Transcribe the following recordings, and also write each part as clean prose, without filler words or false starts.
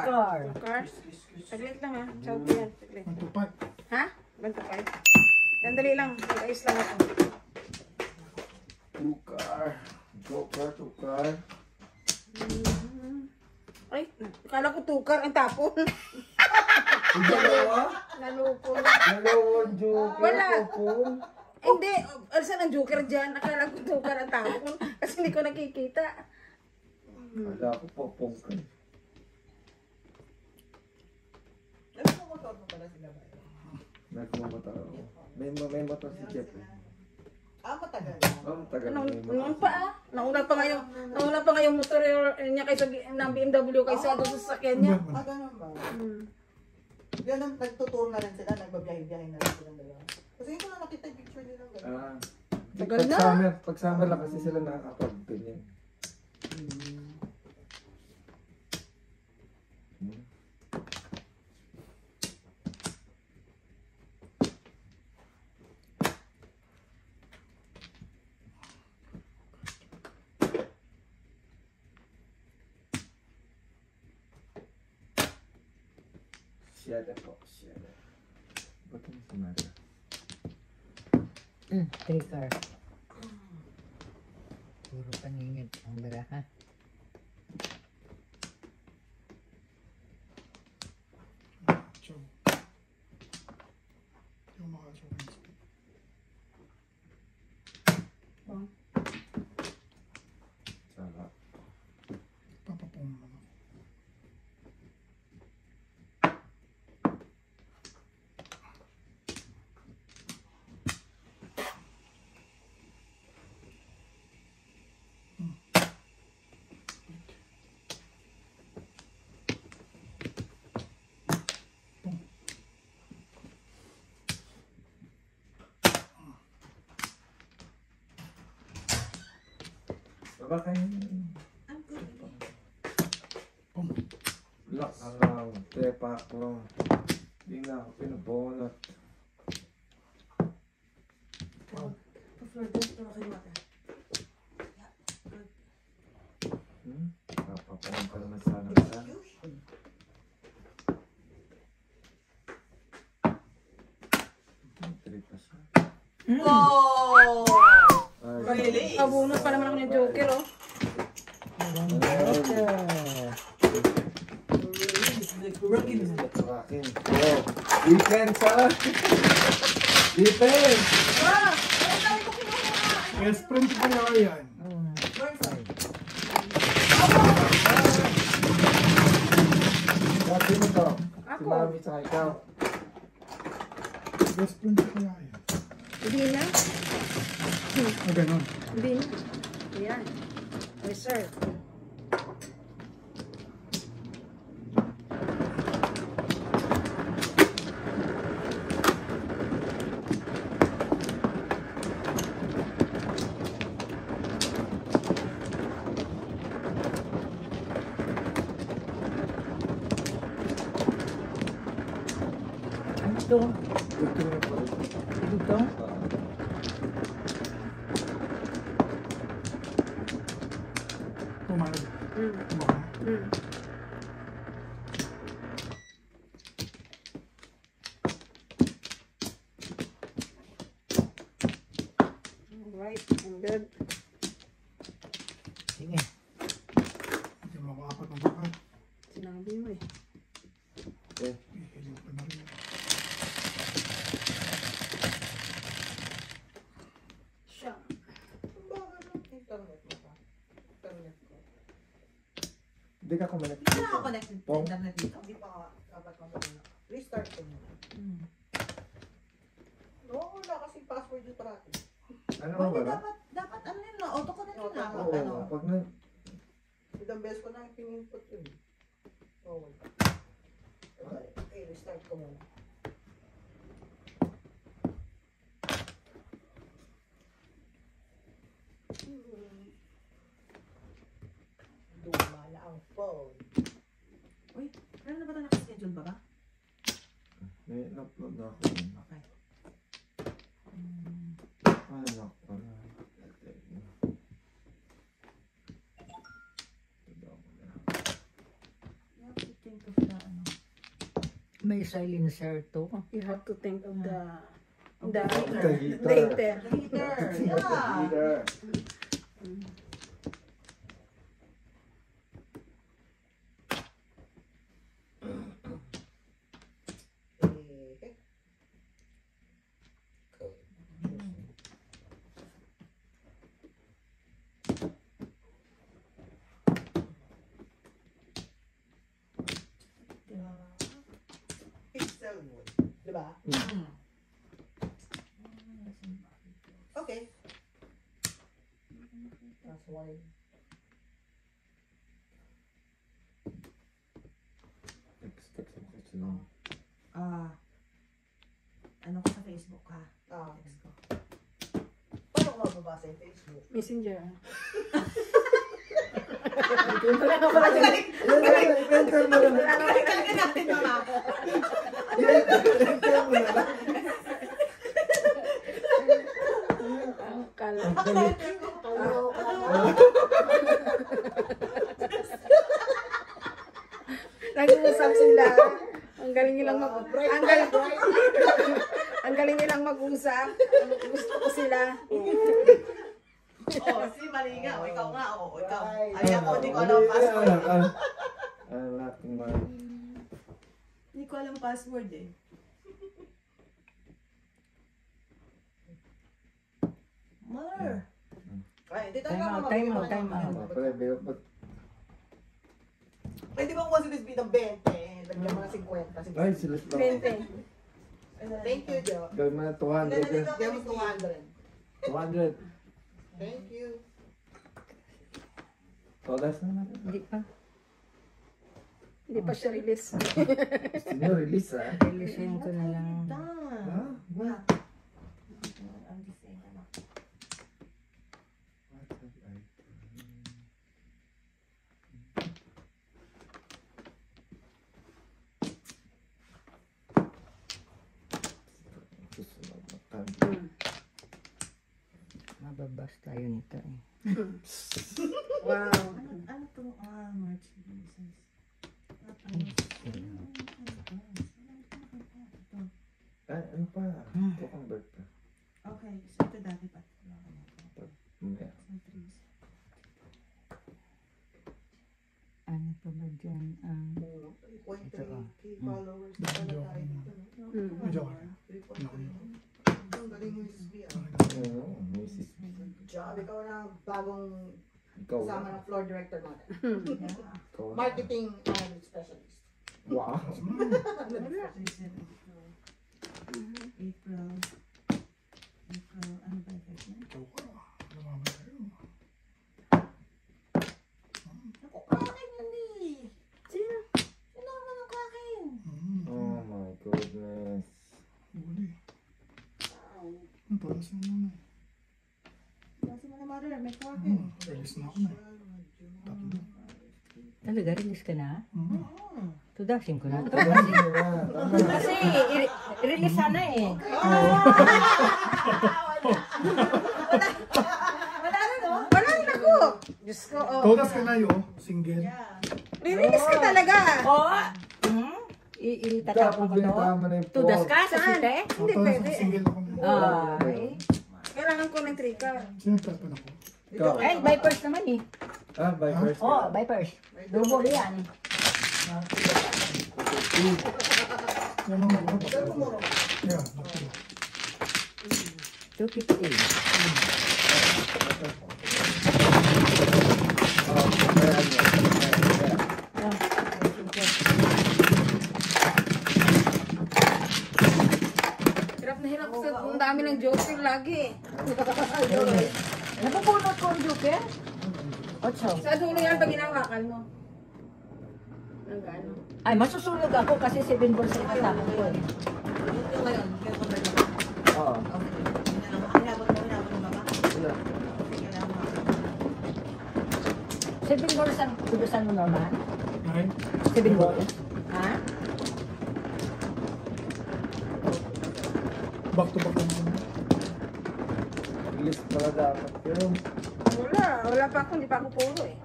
car. Cars? Saglit lang ha. Chow ko yan. Saglit. Matupad. Ha? Ganito pa. Sandali lang. Mag-ayos lang ako. Tukar. Ay, akala ko tukar ang tapon. Dalawa? Nalupon. Dalawang joker. Wala. Popong. Hindi. Saan ang joker dyan? Akala ko tukar ang tapon. Kasi hindi ko nakikita. Wala ko popong ka. Nagmumotod mo pala sila ba? Nagmamata ako. May mata si Jeff eh. Matagal. Tagal Noon may noon mata. pa ah. Nauna pa nga yung motor niya kaysa ng BMW kaysa doon sa sasakyan niya. Ganun ba? Yan ang nagtuturo na rin sila, nagbabiyahe-biyahe na rin silang dalawa. Kasi ito na nakita yung picture nilang gano'n. Tagal na. Pag summer lang kasi sila nakakapag-ganyan. Siyada po, siyada. Ba't yung sumada? Trigger. Puro paningit ang baraha. Chow. Yung mga chow. Sarap. Papapong naman. Baba kayo. Lock na lang. Tepak lang. Hindi na ako pinabonat. Papapalang ka naman sana ka. Trip pa siya. Oh! Ay, Really? Abunot pa naman ako ng joker oh. Akin. Oh, defense ha! Defense! Best friend ko pala yan. Sabi mo to. Si Ako. Mami sa ikaw. Best friend ko pala yan. Hindi na. Ganun. Hindi na. Ayan. Yes sir. Ito. Ito na po. Ito. Pumalag. Alright. I'm good. Sige. Hindi mo ako apat ng bakat. Sinabi mo eh. Eh, Hihiling pa na rin. Siya. hindi ka kumalit. Hindi na ako connected sa Pong. internet dito. Hindi pa dapat mag-ano. Restart ko muna. No, wala kasing password yung parati. Ano Hindi ba? dapat ano yun na, auto-connect yun na. Oo, Ano, pag na... ilang beses ko na yung pin-input yun. Oh, wait. Okay, restart ko muna. Dumala ang phone. Uy, meron na ba ito nakaschedule ba ba? May upload na ako. Okay. Anak pala. You have to think of May silencer to. You have to think of the heater. heater. Heater. Yeah. Heater. Eh, Pixel wood. Diba? Okay. That's why. Text lang. Ano ko sa Facebook ha? Ah, Text ko. paano ko mababasa yung Facebook? Messenger. I-enter mo lang. Kailangan natin mga. I-enter mo lang. Ang kala. Nag-uusap sila. Ang galing nilang ang galing nilang mag-usap. Gusto ko sila. Oh, si mali nga. O, ikaw nga. O, ikaw. Ay, ako, hindi ko alam password. Hindi ko alam password eh. Mar. Ay, dito Time na out, time out, time out. Pwede ba kung si ng 20? Lagyan mo na 50. Sige. Ay, silas lang. 20. Thank you, Jo. Gawin mo na 200. Lagyan mo 200. 200. Thank you. Todas na natin. Hindi pa. Hindi pa siya release. Gusto nyo release ha? Releasein ko na lang. Ha? What? Ang design ano. Susunod na time. Mababas tayo nito eh. Wow. Ano to? March releases. Ay, ano pa? Ito convert pa. Okay, so ito dati pa. Mamaya. So, trees. Ano pa ba dyan? 3.3k followers na pala tayo dito. No? Medyo okay. 3.3. Ang galing mo yung SB. Oo, Mrs. Good job. Ikaw na ang bagong Ikaw. kasama ng floor director natin. Ikaw. Marketing and specialist. Wow. April. Ano ba ito? Ito ka. Namamatay mo. Naku, kakin yun eh. Sino? Sino naman ang kakin? Oh my goodness. Huli. Ang para sa muna. Kasi mo na mother, may kakin. Release na ako na. Tatlo. Talaga, release ka na? Tudasin ko na. Tabasin mo na. Tama. Kasi, release sana eh. Wala na no? Wala na ako. Diyos ko, oh. Todas ka na yun. Single. Release ka talaga. Oo. Itatapon ko to. Tama na yung Tudas ka sa Saan? site? Hindi Todas pwede. single ako na. Ay. Kailangan ko ng 3 car. Sinagtapan ako. Ikaw. Ay, Vipers naman eh. Ah, by first. Oo, Vipers. Double yan. Yan ang mga bata. Yeah, bakit? 250. Hirap na hirap sa ang dami ng joker lagi. Napupulot ko ang Joker? 8. Sa dulo yan pag hinawakan mo. Ang gaano. Ay, masusunog ako kasi 7 balls ang atapon ko eh. Yung ngayon, kaya ko na Oo. Hinabot mo ng baba. Wala. Kailangan mo. 7 balls ang tubusan mo normal? Ay, 7 balls? Ha? back to back naman. Release pala dapat yun. Wala pa ako, hindi pa ako puro eh.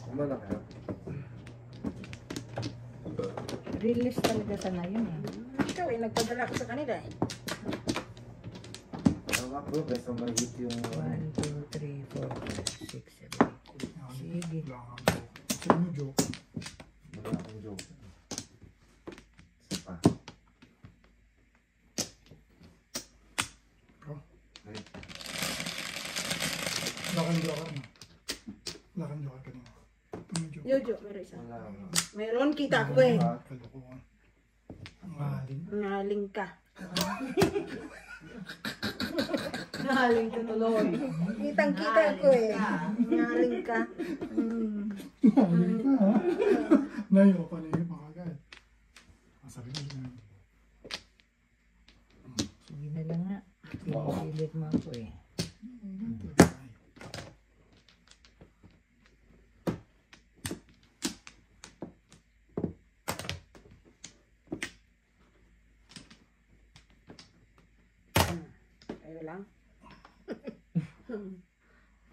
Kumala kayo. Release talaga sana yun eh. Ikaw eh, nagpadala ko sa kanila eh. Tama bro, basta mag-hit yung... 1, 2, 3, 4, 5, 6, 7, 8. Sige. Wala kang joke. Sino joke? Wala akong joke. Isa pa. Bro, Ay, wala kang joke na. Wala kang joke kanina. Ano joke? Jojo, meron isa. wala. Meron, kita ko eh. Kalokohan. Ang mahalin. Ngaling ka. Nahaling ko tuloy. Kitang-kita ko eh. Ngaling ka. Mahalin ka ha? Nayo, paningin pa agad. Masabi mo yun. Sige na lang nga. Pinipilit mo ako eh. Ayun lang.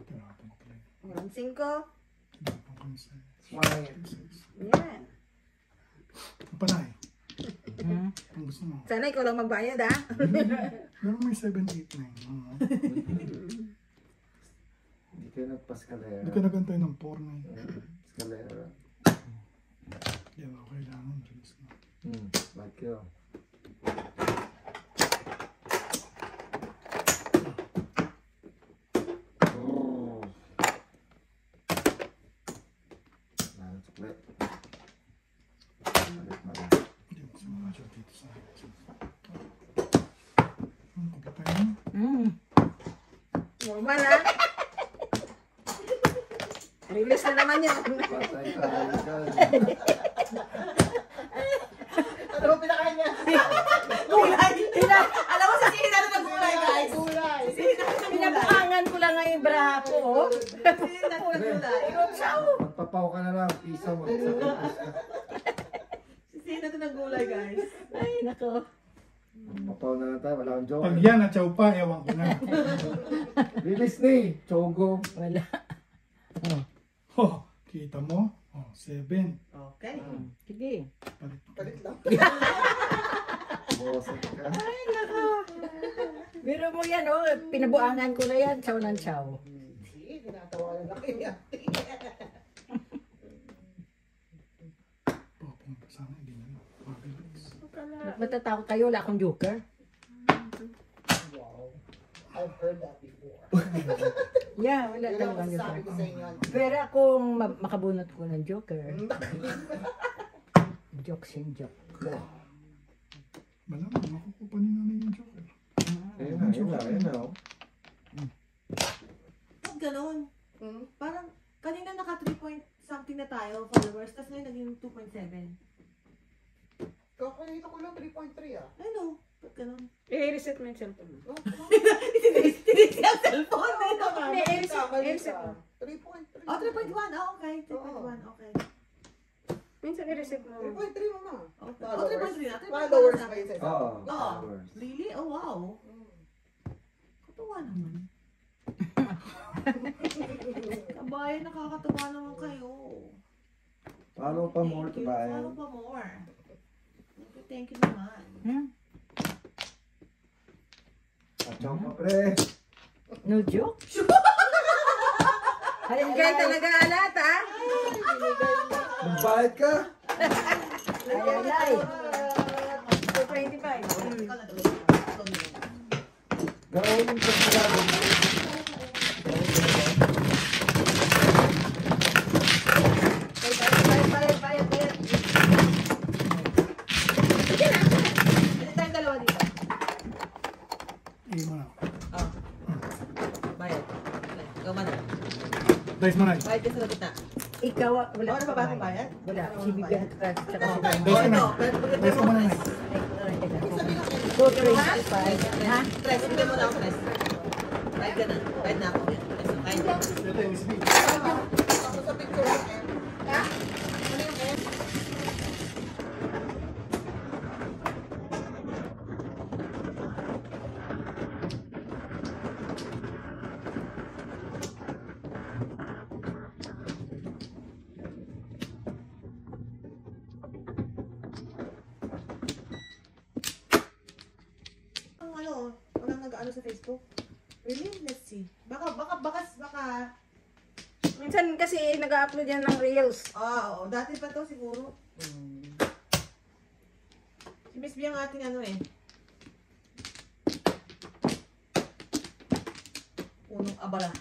Tinapon ko lang. Walang 5. Tinapon ko sa Smile. Yan. Ang panay. Hmm? Ang gusto mo. Sana ikaw lang magbayad ah. Meron may 7, 8, 9. Hindi kayo nagpa-scalera. Hindi ka nagantay ng 4, 9. Scalera. Yan ako kailangan. Release na. Like you. Oh. Lalo sukli. Malit. Hindi ko sa mga joke dito sa akin. Kompleto yun. Normal ah. Release na naman yun. Patay tayo dyan. Ano ba pinakain niya? Gulay! Alam mo sa sino na gulay, guys? Gulay. Pinabukangan ko lang nga yung bra ko. Oh. Sino na gulay? Magpapaw ka na lang. Isa mo. Sino na gulay, guys? Ay, nako. Magpapaw na lang tayo. Wala akong joke. Pag yan at chow pa, ewan ko na. Release ni. Chogo. Wala. Oh, kita mo? Oh, 7. Okay. Sige. Palit. Palit lang. Bosek ka. Biro mo yan, oh. Pinabuangan ko na yan. Chow ng chow. Sige, tinatawanan ako yung ate. Pupunta sana, hindi na. Mabilis. Matatakot kayo. Wala akong joker. Wow. I've heard that before. Yeah, wala Yun ang talagang masasabi ko joker. sa inyo. Pero kung makabunot ko ng joker, jokes and joke. Malamang, makukupa ni nanay yung joke. Ayun na, ayun na, ayun na. oh. Ba't ganun? Parang, kanina naka 3 point something na tayo, followers, tapos ngayon naging 2.7. Kakalita ko lang 3.3 ah. Ay no, ba't ganun? I-reset mo yung cellphone mo. Tinis yung cellphone eh. Hindi, i-reset mo. 3.3. Oh, 3.1. Oh, okay. 3.1. Okay. Minsan i-reset mo. 3.3 mama. Okay. Oh, 3.3 na. 3.1 Followers na. ba yun sa isa? Oo. Oo. Followers. Really? Oh, wow. Katuwa naman. Kabayan, nakakatuwa naman kayo. Follow pa more to buy. Follow pa more. Thank you naman. Pachaw pa pre. No joke? Halinggay talaga alat ah. Magbayad ka. Ay. 225. Gawin yung pagkakalo. Bayad. Hindi tayong dalawa dito. Iyo mo na. Bayad. Ikaw man. Dice mo na. Bayad ka sa gitna. Ikaw, wala. Ano ba ba bayad? Wala. Si Bibian ka, tsaka si Dice Bibian. mo na. Pero Dice mo na. Go 25. Ha? Stress, bigyan mo na ako stress. Bayad ka na. Bayad na ako. Bayad. Ito yung SB. Ako sa picture. Ha? Ano yung S? Facebook? Really? Let's see. Baka. Minsan kasi nag-upload yan ng reels. Oo. Dati pa to siguro. Si Miss B ang ating ano eh. Punong abala.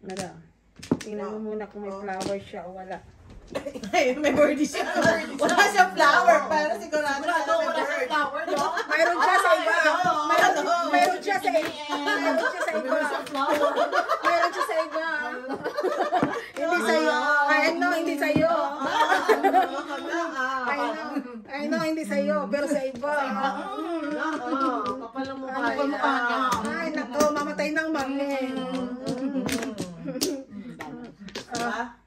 Nala. Tingnan mo muna kung may flower siya o wala. Ay, may birdie siya. Wala siyang flower. Pero sigurado siya na may bird. flower, no? Mayroon siya sa iba. Mayroon siya sa iba. Mayroon siya sa iba. Hindi sa'yo. I know, hindi sa'yo. I know, hindi sa'yo. Pero sa iba. Kapal ang mukha Kapal mukha niya. Ay, nako, mamatay ng mami.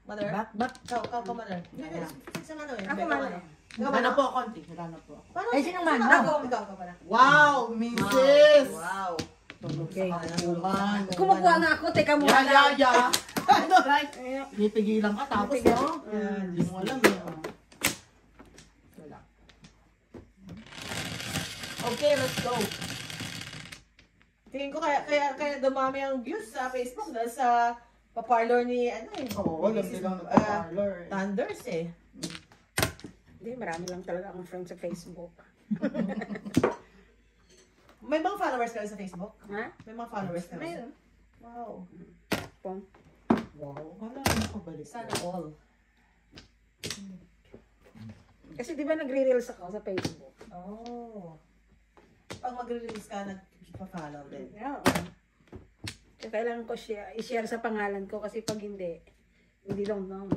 Mother? Back. Ikaw, mother. Saan ano eh? Ako man. Naghanap po ako, konti. Naghanap po ako. Ay, sino man? Ikaw ka pala. Wow, Mrs. Wow. Okay. Kuman. Kumukuha na ako. Teka muna. Ya. Ano? Pipigilan ka tapos, no? Hindi mo alam, eh. Wala. Okay, let's go. Tingin ko kaya dumami ang views sa Facebook dahil sa pa-parlor ni ano eh. Oo, alam nilang nagpa-parlor. Thunders eh. Hindi, marami lang talaga akong friends sa Facebook. May mga followers ka sa Facebook? Ha? May mga followers ka? Mayroon. Wow. Pong. Wow, wala na pabalik. Sana all. Kasi di ba nagre-reels ako sa Facebook? Oh. Pag mag-release ka, nagpa-follow din. Yeah. Kaya kailangan ko i-share sa pangalan ko kasi pag hindi don't know.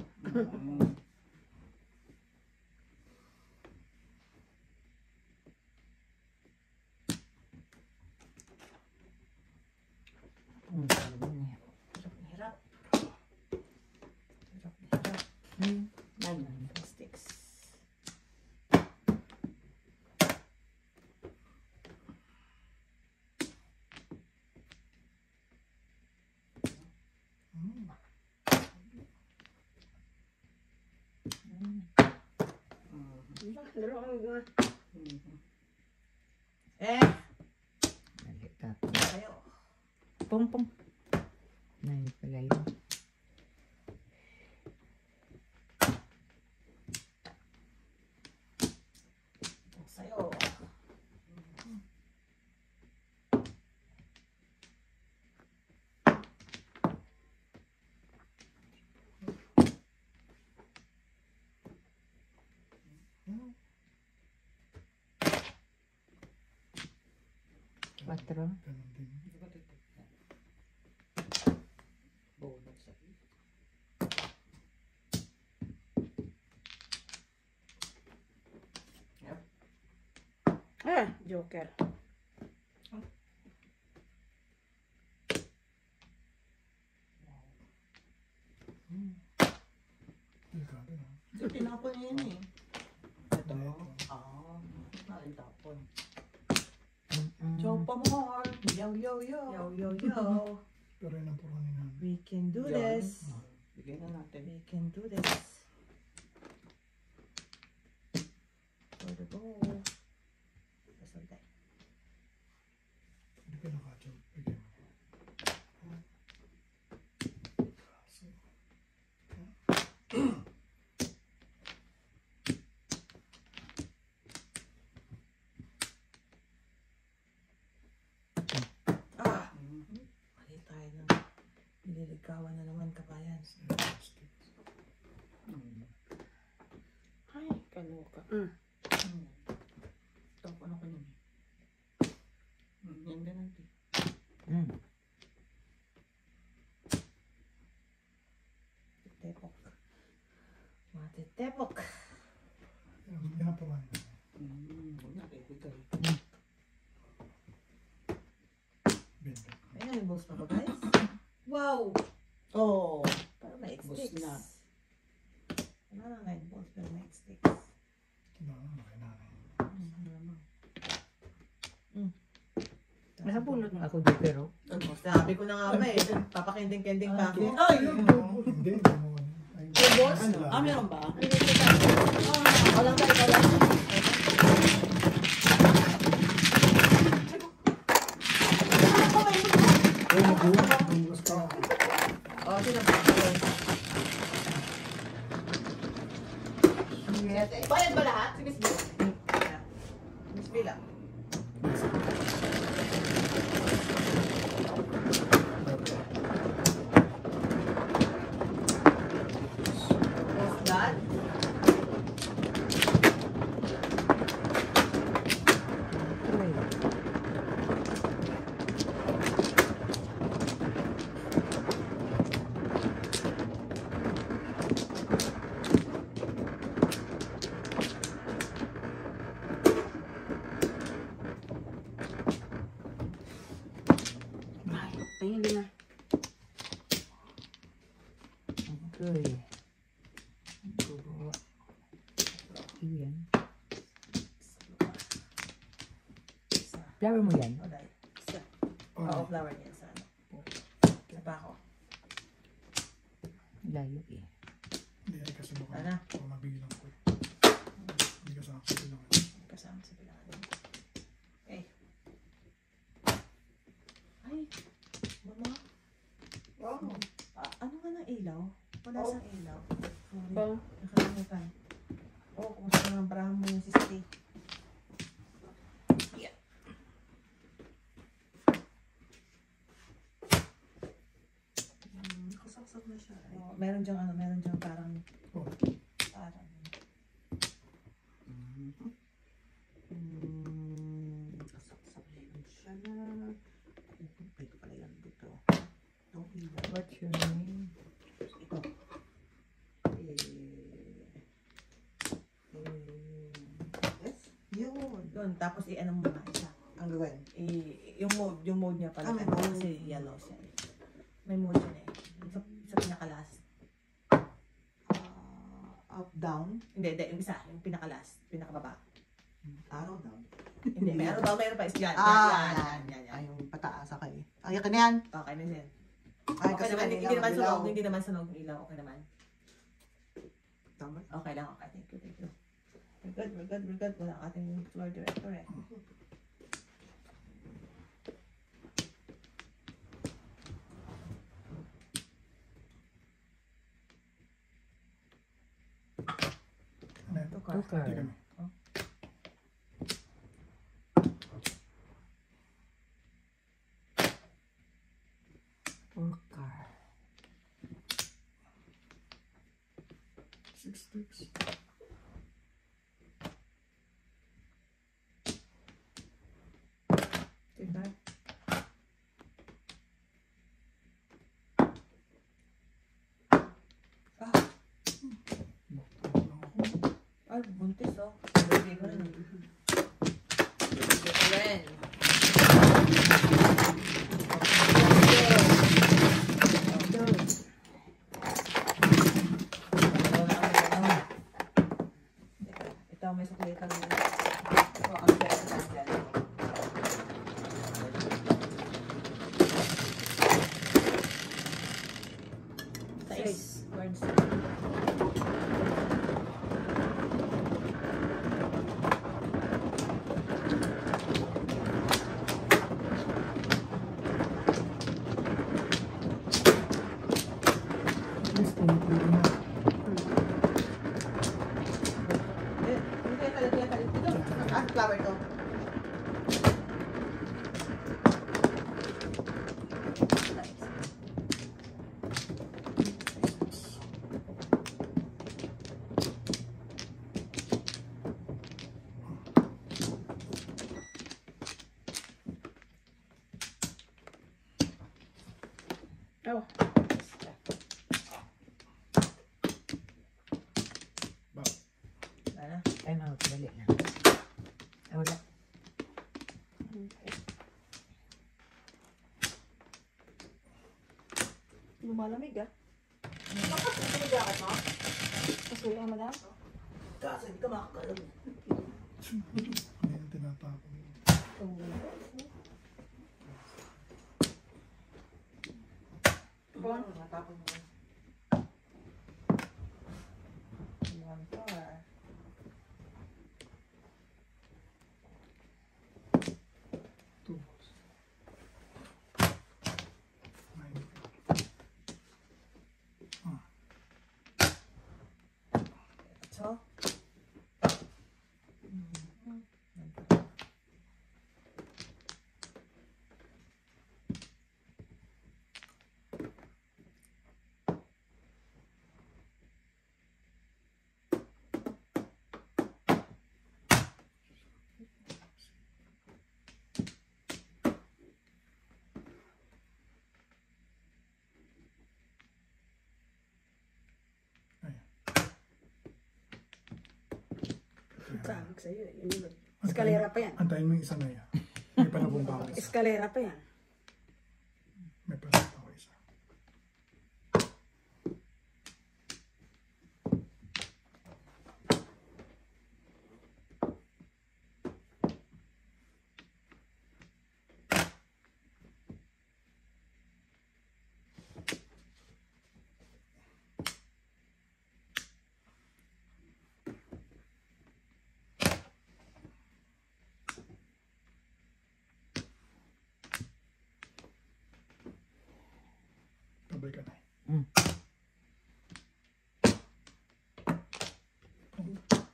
Hirap. Sticks. Tayo. Pong. Nay, pala yun. Sa'yo. Patro. Ganun din. Joker. Delikado na. Tinapon niya yun eh. Ito? Nakitapon. Chopa more. Yo. Yo. Pero yun ang puro ni Nan. We can do Yan. this. Bigyan na natin. We can do this. For the goal. Basta. Hindi ka naka-joke. Bigyan mo. Mali tayo na. Nililigawan na naman kabayan. Ay, kaloka. Tapon ako niyan. Yan din natin. Tepok. Matitepok. Yan ang puro ni Nan. Huwag na kayo bigay. Benda. Ayan yung balls pa ba guys? Wow! Oh. Parang may Balls sticks. na. Wala na nga yung balls pero may sticks. Nakinanay. Nasa bunot mo ako, Joker, oh. Sabi ko na nga ba eh. Papakinding-kending pa ako. Ay! Hindi mo. Ay, boss? sila. Meron ba? Walang tayo. Bayad ba lahat? Si Miss Bila. Miss Bila. What's that? Ayun, lima. Okay. Gumawa. Iyan. Flower mo yan? O, dahil. Isa. Oh, Oo, flower niya sa ano. Isa pa ako. Layo eh. hindi ay kasi mukhang Ano? mabilang ko. Hindi ka sa akin lang. Kasama sa bilangan. Okay. Ay, mama. Wow. Ano nga ng ilaw? Wala Oh. sang ilaw. Sorry. Oh. Nakalimutan. Oo, kumusta naman parahan mo yung sisti. Yeah. Kasaksak na siya. Meron diyang ano, meron diyang parang Oh. parang kasaksak na yun siya na. Ito pala yan dito. Itong ilaw. What's your name? Ito. Yes? Yun. Tapos i-ano mo na isa. Ang gagawin? Yung mode niya pala. may mode. Kasi yellow siya. May mode siya eh. Sa pinaka-last. Up, down. Hindi. Yung isa. Yung pinaka-last. Pinaka-baba. Arrow down. Hindi. Meron pa isa dyan. Yan. Ay, yung pataas. Okay. Ay, ka na yan. Okay na yan. Ay, Okay kasi naman. kanina Hindi naman mabilaw. sunog. Hindi naman sunog yung ilaw. Okay naman. Tama. Okay lang. Okay. Thank you. We're good. Wala ang ating floor director eh. Ano yan? Tukar. Tukar. Hindi kami. Tukar. 6 sticks. Diba? Bakit lang ako? Ay, buntis oh. Baby ko rin. Baby ko rin. Ito, may sukli kami. Ito, ang pera sa dyan. Sais. Words. At least tumutuloy na. Ah, flower to. Oh. Ano? Time out. Dali na. Ay, wala. Lumalamig ah. Bakit ito yung jacket mo? Kasuli ka, madam? Kaso hindi ka makakalam. Hindi na tinatapon. Bon. Natapon mo. One car. Two balls. 9. ako. Sabi ko sa'yo, eskalera pa yan. Antayin mo yung isa na yan. May panabumba ako isa. Eskalera pa yan. May panabumba ako isa. Tabay ka na.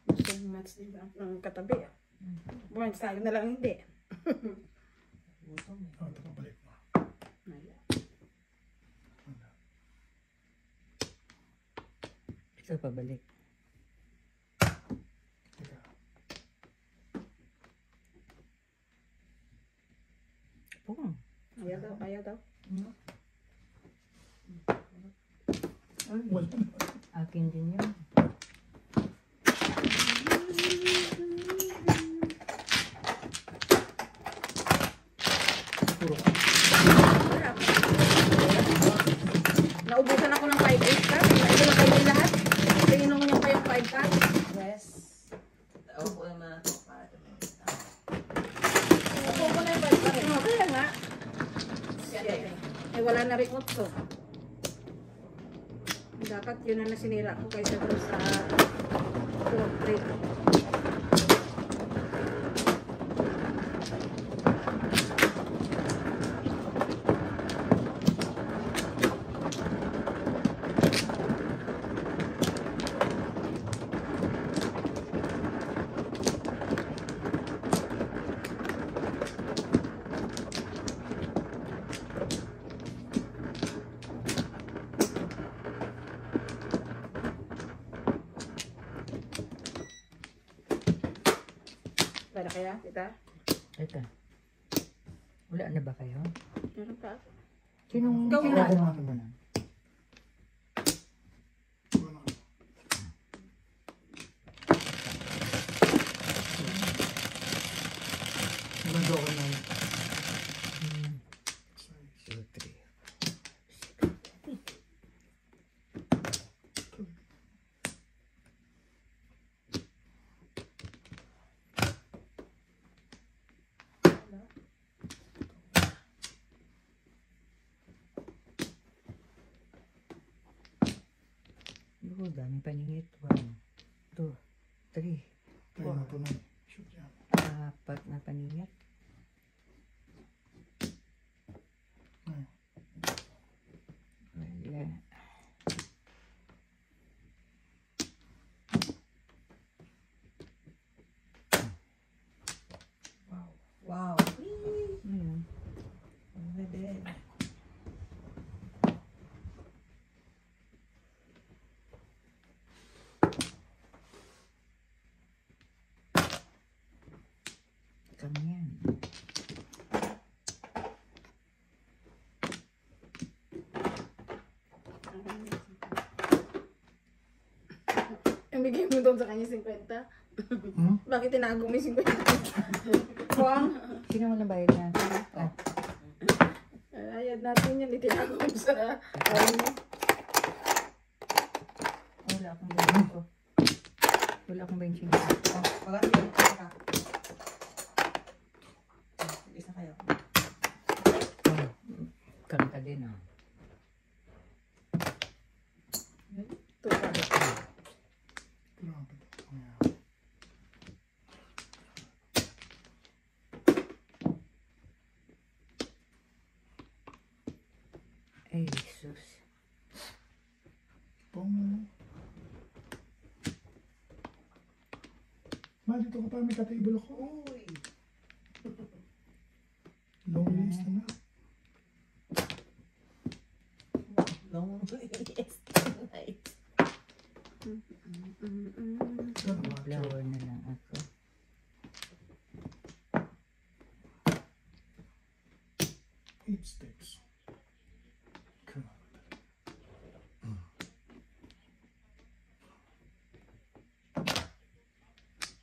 Gusto yung match din ba? Ang katabi ah. Buwan sa akin na lang hindi. Oh, ito pabalik mo. Ayan. Ito pabalik. Teka. Pum. Ayaw daw, ayaw daw. Wala na. Akin din yun. Puro ka. Wala. Naubusan ako ng 5-8 card. Ito na kayo lahat. Tingin mo niya pa yung 5 card. Yes. Opo naman ako para Upo ko na yung 5 card. Kaya nga. Eh wala na rin 8. Dapat yun na nasinira ko kaysa doon sa portrait. Para kaya, kita? Teka. Wala na ba kayo? Meron pa. Sinong Ikaw na. kumain mo na? Wala. Maganda ako na yun. 2, 3. Daming paningit. 1, 2, 3, Tayo na ito na. Shoot yan. 4 na paningit. Ay. Ayan. Wow. Ayan. Ano din? Kami yan. Yung bigay mo doon sa kanya 50. Bakit tinago mo yung 50? Kuwang. Sino mo na bayad na? Ayad natin yan. Itinago mo sa ayaw mo. Wala akong bayad ko. Wala akong bayad siya. Pagkat yun, ka. Isa kayo. Kanta din ah. Grabe. Ayan. Ay, Jesus. Pong. Ma, dito ka pa, may ka-table ako. Uy. Long list na. Long yes, tonight. Ano ba? Flower na lang ako. Eight steps. Come on.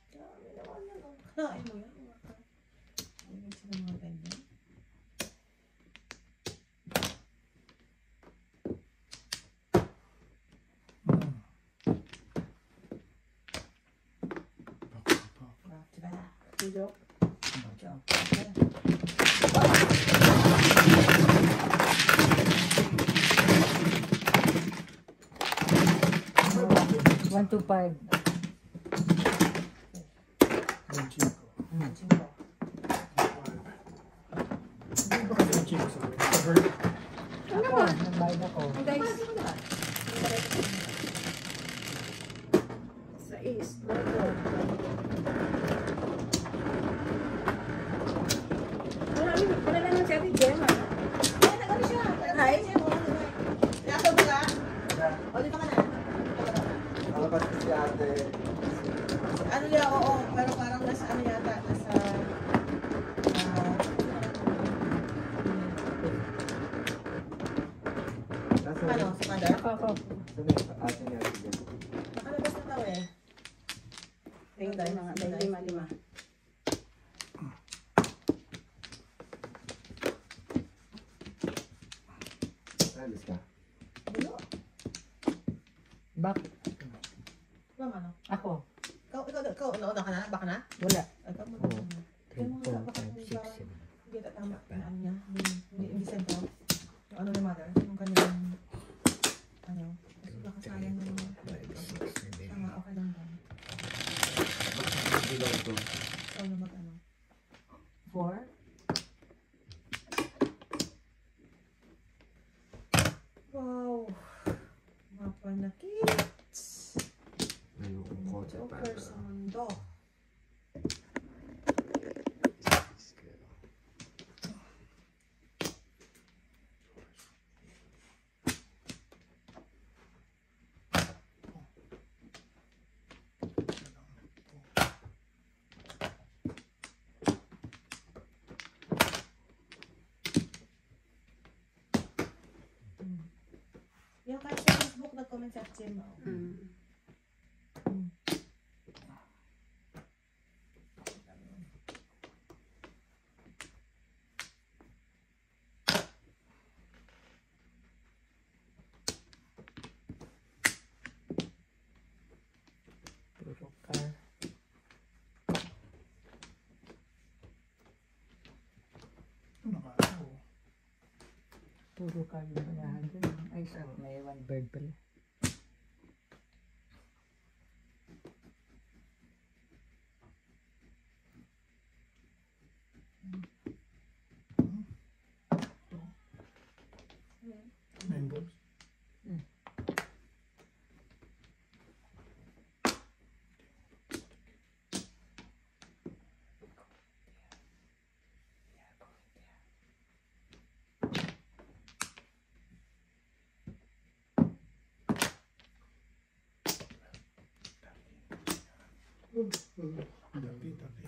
Dami naman yan. Kain mo yan. Hindi sila mga ganyan. Diba na? Joke. One, two, five. One chico. Cinco. Hindi ba kasi chico sa bird? Ano ba? Nagbayad ako. Ang guys. Sa is. Wala naman si Ate Gemma. Ay, nag-ano siya? Hi? Nasa ba? O, dito ka na. Nakapat si ate. Ano niya, oo. Pero parang nasa ano yata. Nasa... Nasa ano? Sa mother? Ako. Sa ate niya. Nakalabas na daw eh. Tingin tayo mga lima. Alis ka. Bulo? Back. Mama, ano? Ako. Ikaw, nauna ka na? Baka na? Wala. Ikaw mo. Oo. Kaya mo 3, 4, baka 5, 6, 7. hindi tatama. Ano niya? Hindi sentro. Yung ano ni mother? Yung kanyang... Ano? Kasi baka sayang na yung... Tama, okay lang ba? Bilang ko. Ikaw na mag-ano? 4. Wow! Mapanakit! Ayokong kotse para. Joker sa mundo. Yung kahit sa Facebook, nag-comment sa Jim. Puro car. Ano ka? Oo. Puro car yung balahan dun. Ay, so, may one bird pala. Members. Tapi.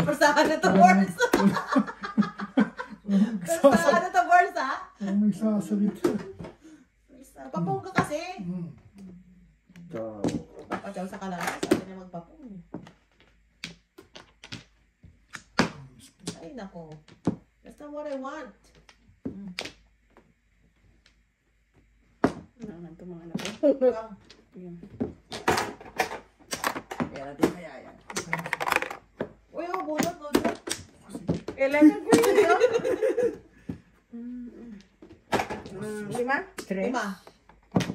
Persahan na to, Boris! Persahan na to, Boris, ha? Ang nagsasalita. Papong ka kasi. Ciao. Papachaw sa kalasa, sabi niya magpapong. Ay, nako. That's not what I want. Ano naman ito mga anak ko. Ikaw. Yun. Yan natin kaya yan. Uy, oh, bunot, no? Kailangan ko yun, no? Lima? 3. Lima.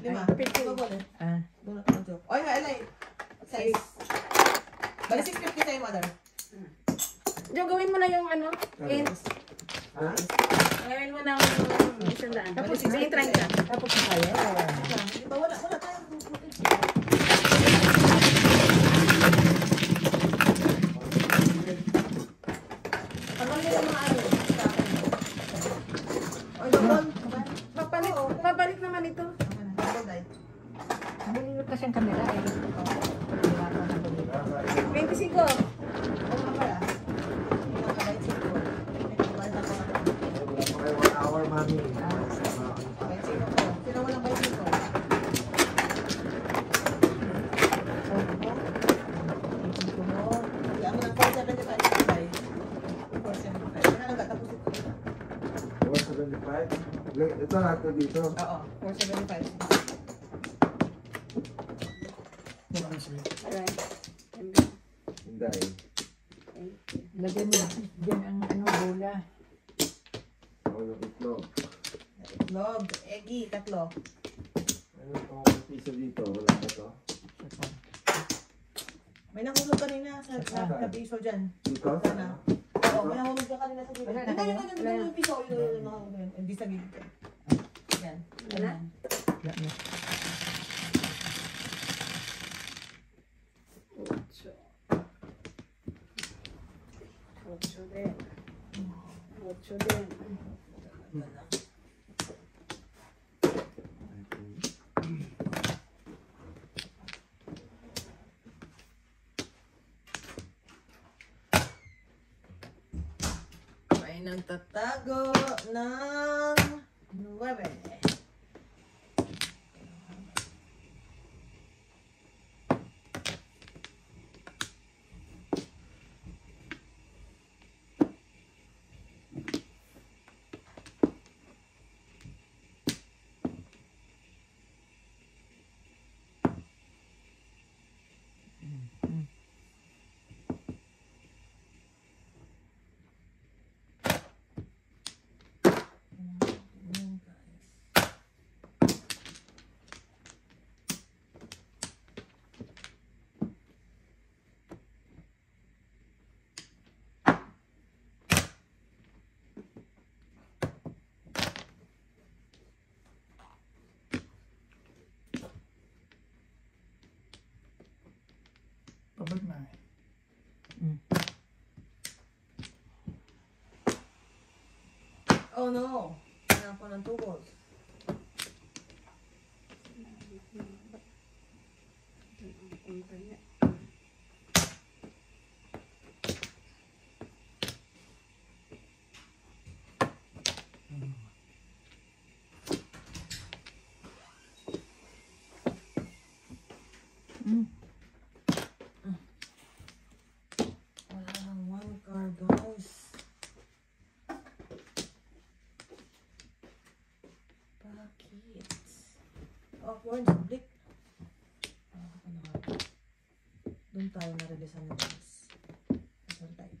Lima. Ikaw, bunot. Ah, Bunot mo, joke. Oy, Elay. 6. Bali, 650 sa'yo, mother. Jo, gawin mo na yung ano, int. Ha? Gawin mo ng Isang daan. Tapos Sige, 30. Tapos na kaya. Di ba? Wala tayong Tanggal nila mga ano. Ay, doon. Papalit naman ito. Bulingot kasi ang camera. Eh. Wala pa na bulingot. 25. Wala pa kayo 1 hour, mami. Sino walang bicycle? Kaya mo ng 475 guys. 475. Wala nang tapos ito. 175? Ito natin dito. Oo, 475. Wala na sweet. Alright. Hindi. Lagyan mo dyan ang ano, bola. Ako yung itlog. Itlog, eggy, tatlo. Ano itong piso dito? Wala ba ito? May nahulog kanina sa piso dyan. Dito? Sana. Oo, may nahulog ka kanina sa piso. Wala na kayo? Wala na yung piso. Yun, nahulog yun. Hindi sa gilid. Yan. Wala? Wala na. 8 din. 8 din. May nagtatago ng 9. Pabalik na eh. Oh no! Kailangan ko ng tubos. Wala nang 1 car, guys. Bakit? Oh, orange blick. Doon tayo na-releasean ng guys. Saan tayo?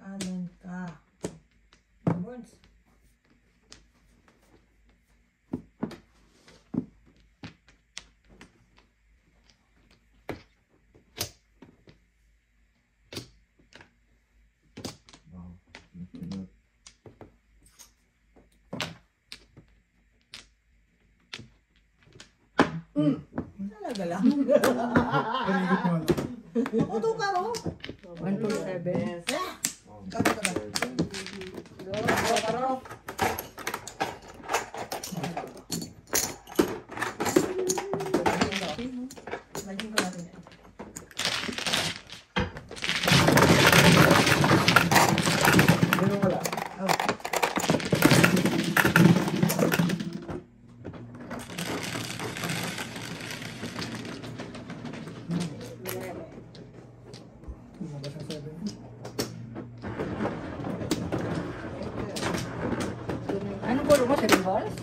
Alin ka? Words. Wow. Pinot. Talaga lang. Panigot mo lang. Maputo ka, no? 147. Kano ka ba? Karo. Imagine ko natin yan. Ano wala? Lumabas ang 7. Anong bolo mo? 7 balls?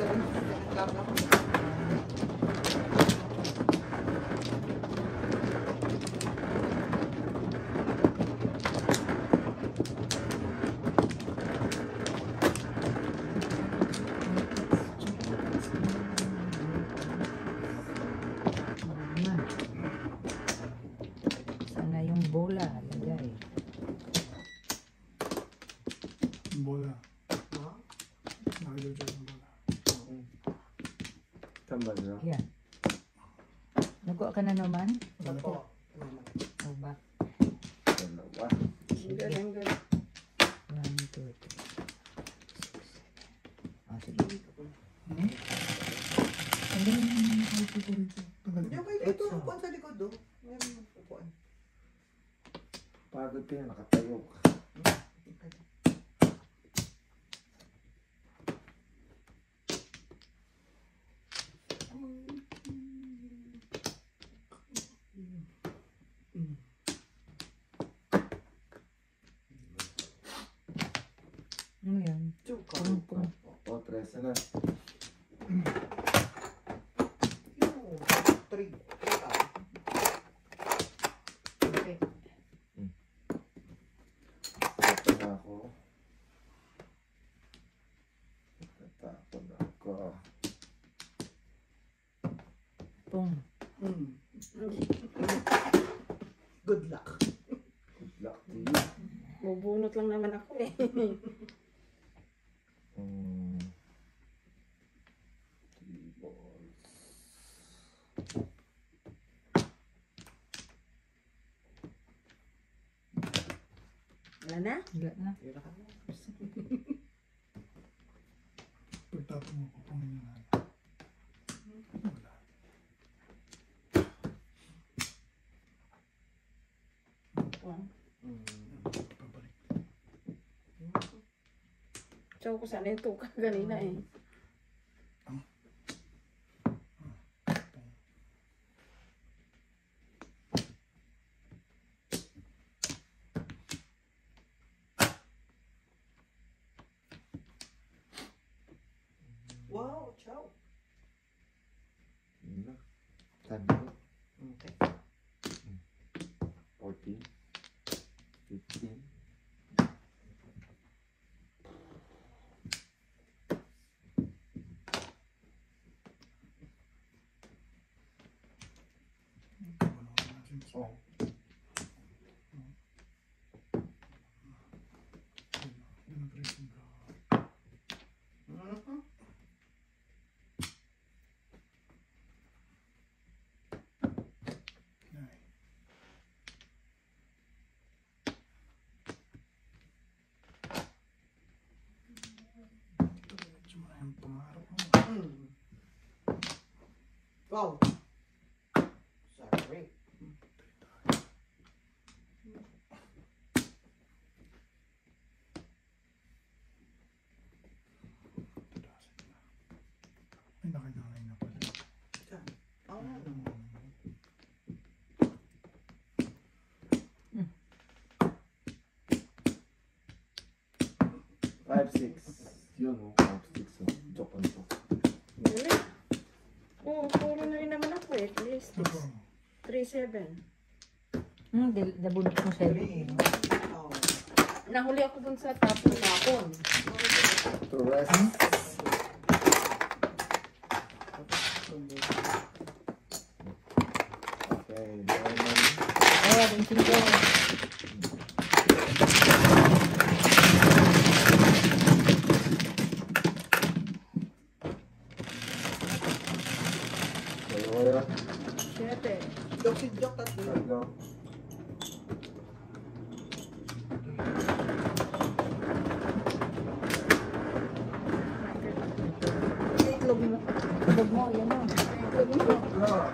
Suko ka na naman? Wala po. O ba? Dalawa. Ang galing, galing. 1, 2, 3. Ah, sige. Ang galing naman nakaupo ko rito. Tagal. Hindi, okay dito. Upuan sa likod, do. Meron upuan. Pagod ka yan, nakatayo ka. Ano yan? Chuka. Pungpung. O, 13 na. Yung 3. Okay. Ito na ako. Tatapon ako. Pung. Good luck. Good luck to you. Bubunot lang naman ako eh. Three balls. Wala na? Wala na. Pagtapon mo ko kung ano na. Wala. Pabalik. Chow ko sana ito ka kanina eh. Wow, chow. Yun na. Time ko. Okay. 14. 15. Wala ko na since. Oh. Yun ang tracing ka. Mhm. Ay. Ito, medyo maraming pangarap mo. Wow. Sorry. Ay, nakanyanay na pala. Oh. 5-6. Yun o. 5-6 o. Joke on to. Galing. Oo, puro na rin naman ako eh. At least Ito, 3-7. Nabunot mo sa iyo. Oh. Nahuli ako dun sa tapon-tapon. To rest. Okay. Diamond. Oh, din singko. Dalawa. 7. Joke si Joke tatlo. Tatlo. Itlog mo. Tulog mo, yan mo. Itlog mo. Oh.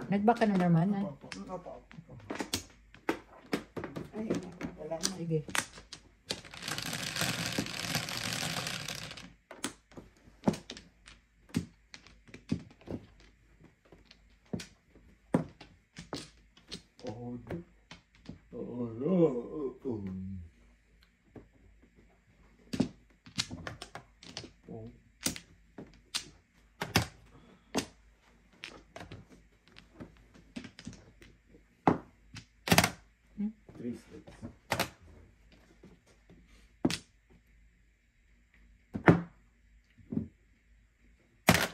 Nag-back ka na naman, ha? opo. Opo. Ay, wala na. Sige. Oh. Oh no. Oh. Oh.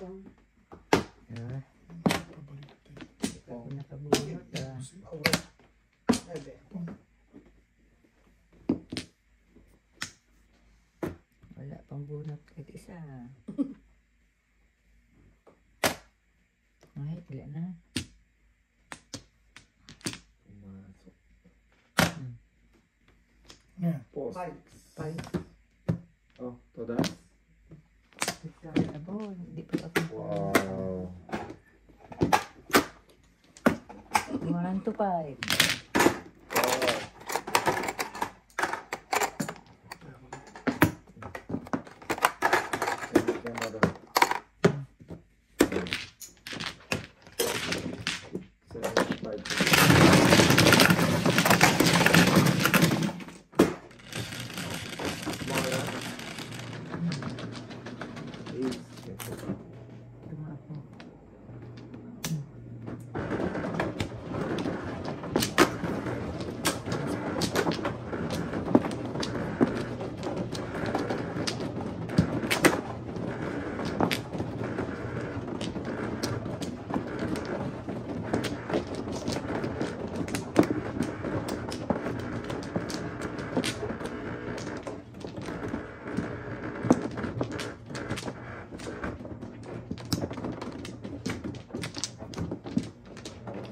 Pong. Ah, Pabaliktad. ako nakabunot ah. Aura. Ebe. Wala pang bunot kahit isa. Ay, wala na. Pumasok. Yan. Post. Five. Five. Oh, todas. Abo, hindi pa ako. Wow. 1 to 5.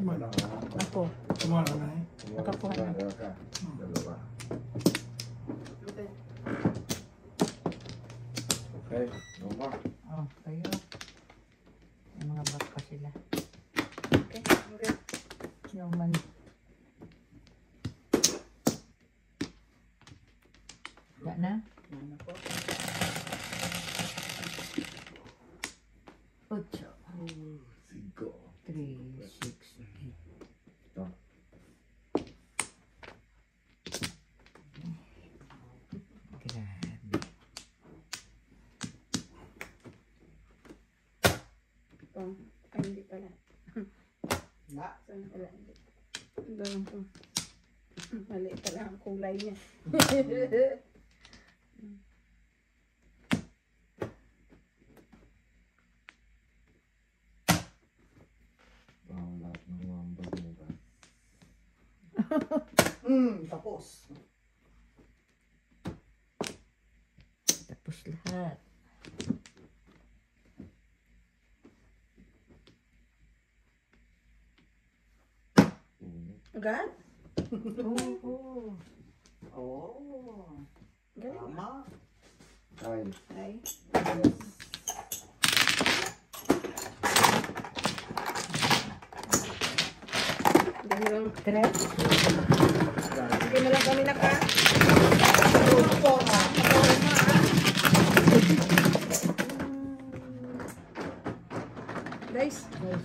Tuma ako. Ako. Tumara na eh. Nakakuha na. Dalawa. Okay. Okay, no more. Oh, kayo. May mga bak pa sila. Okay. Okay. Yung man. Wala na? Ano po? 8, Cinco. 3, 6, 8. Ito. Grabe. Pong. Ay, hindi pala. Na. Saan? Wala. Hindi. Ito lang po. Mali pala ang kulay niya. Wala ng mga bukas. Tapos. Tapos lahat. Agad? Oo. Oh. Galing. Tama. Ay, Ay. yes. Dami lang. 3. Hindi mo lang kami naka. Forma. Guys. 10.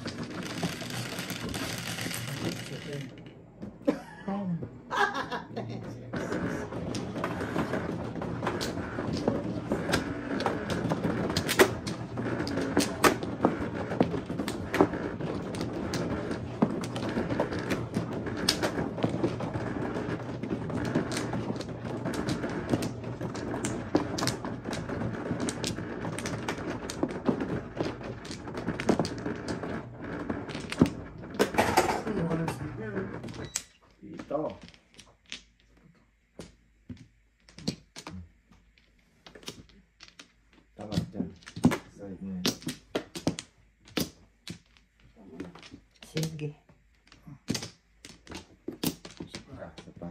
Dito. Tama dyan. Side niya. Sige. Isa pa.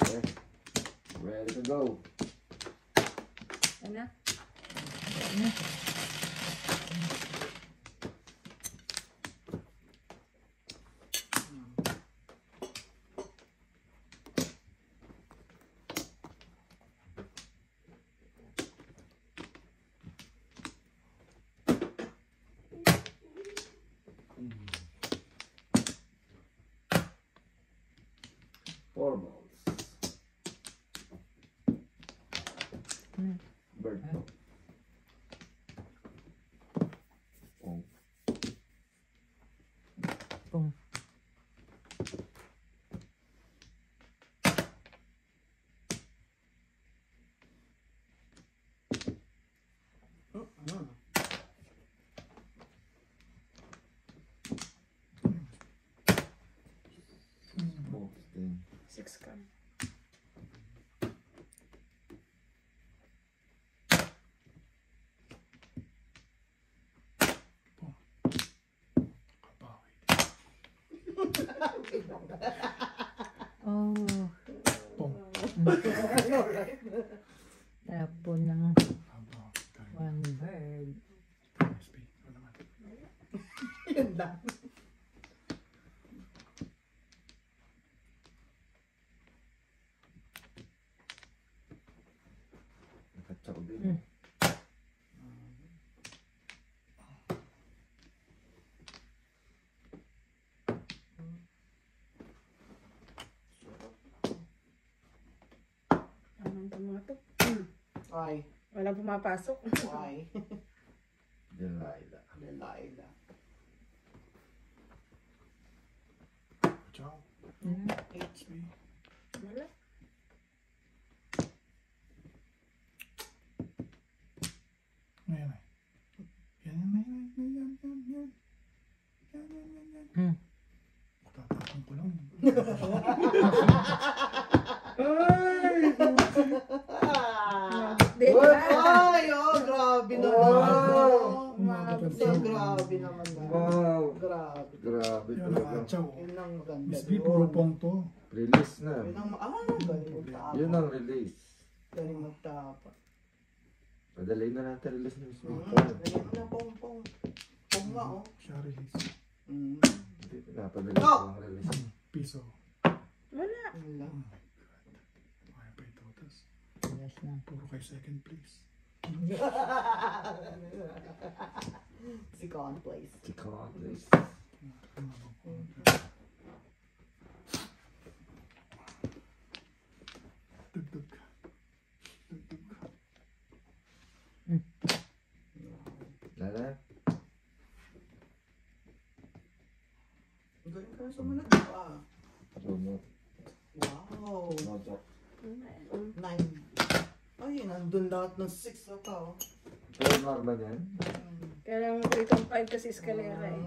Okay. Ready to go. Ano? Four balls. Bird ball. Oh. Pong. Oh, Pong. tapon ng Aba, tayo. one bird. PSP. Ano naman? Yun lang. Nakatsaw din. Anong pumatok? Ay, Walang pumapasok. ay. Delilah. Delilah. Ciao. HP. Wala. Ayan ay. Yan. Hmm. Tatapon ko lang. Di Ay, oh, grabe naman. Umabot So, grabe naman. Wow. Grabe. Grabe Yan talaga. ang Ciao. Yun ang maganda. Miss B, doon. puro pong to. Release na. Yun ang, galing magtapa. Yun ang release. Galing magtapa. Padalay na natin release ni Miss B. Galing na, pong. Pong nga, oh. Siya release. Hindi pinapadala ko ang release. Piso. Wala. Yun lang. Oh my God. Kaya pa ito. Tas, Yes na. puro kayo second place. Si Con Place. Ikaw, please. Dugdug. Lala? Galing ka na sumunod pa. Lumot. Wow. Mojo. 9. Ay, nandun lahat ng 6 ata, oh. Pero normal yan? Kailangan ko itong 5 kasi eskalera eh.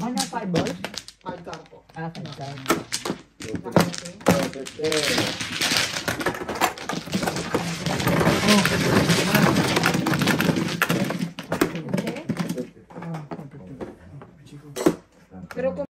Ano, 5 balls? Alcar po. Akin sa Nakarating. Perfect. Okay? Chico. Pero kung